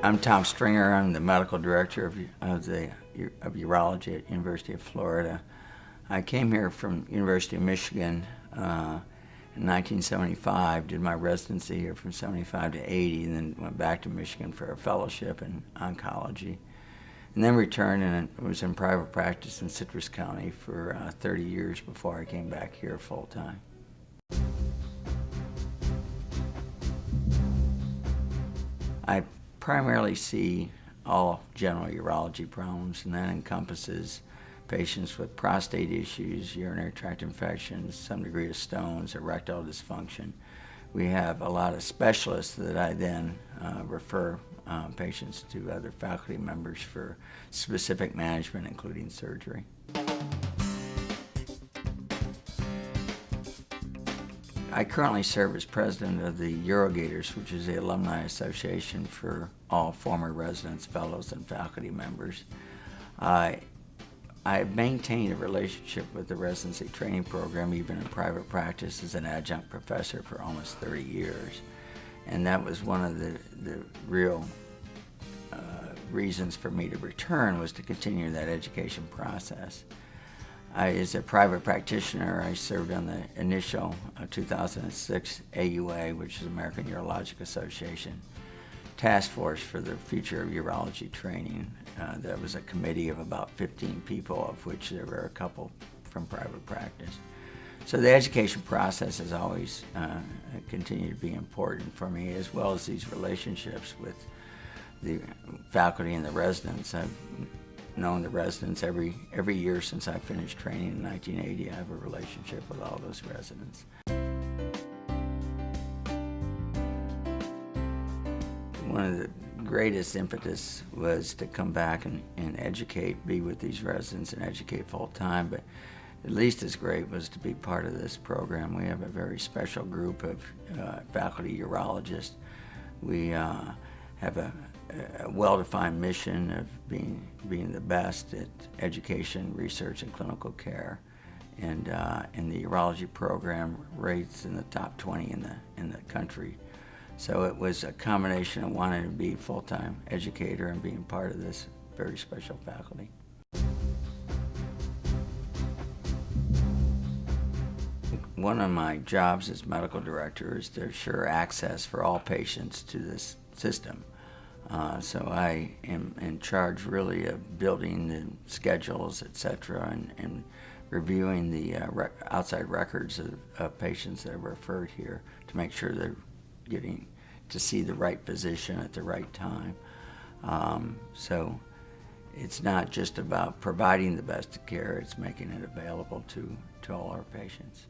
I'm Tom Stringer. I'm the medical director of urology at University of Florida. I came here from University of Michigan in 1975, did my residency here from 75 to 80, and then went back to Michigan for a fellowship in oncology. And then returned and was in private practice in Citrus County for 30 years before I came back here full time. I primarily see all general urology problems, and that encompasses patients with prostate issues, urinary tract infections, some degree of stones, erectile dysfunction. We have a lot of specialists that I then refer patients to other faculty members for specific management, including surgery. I currently serve as president of the Urogators, which is the alumni association for all former residents, fellows, and faculty members. I've maintained a relationship with the residency training program, even in private practice, as an adjunct professor for almost 30 years. And that was one of the real reasons for me to return, was to continue that education process. As a private practitioner, I served on the initial 2006 AUA, which is American Urologic Association, task force for the future of urology training. That was a committee of about 15 people, of which there were a couple from private practice. So the education process has always continued to be important for me, as well as these relationships with the faculty and the residents. I've known the residents every year since I finished training in 1980. I have a relationship with all those residents. One of the greatest impetus was to come back and educate, be with these residents and educate full time, but at least as great was to be part of this program. We have a very special group of faculty urologists. We have a well-defined mission of being the best at education, research, and clinical care. And in the urology program, rates in the top 20 in the country. So it was a combination of wanting to be a full-time educator and being part of this very special faculty. One of my jobs as medical director is to assure access for all patients to this system. So I am in charge really of building the schedules, etc., and reviewing the outside records of patients that are referred here to make sure they're getting to see the right physician at the right time. So it's not just about providing the best care, it's making it available to all our patients.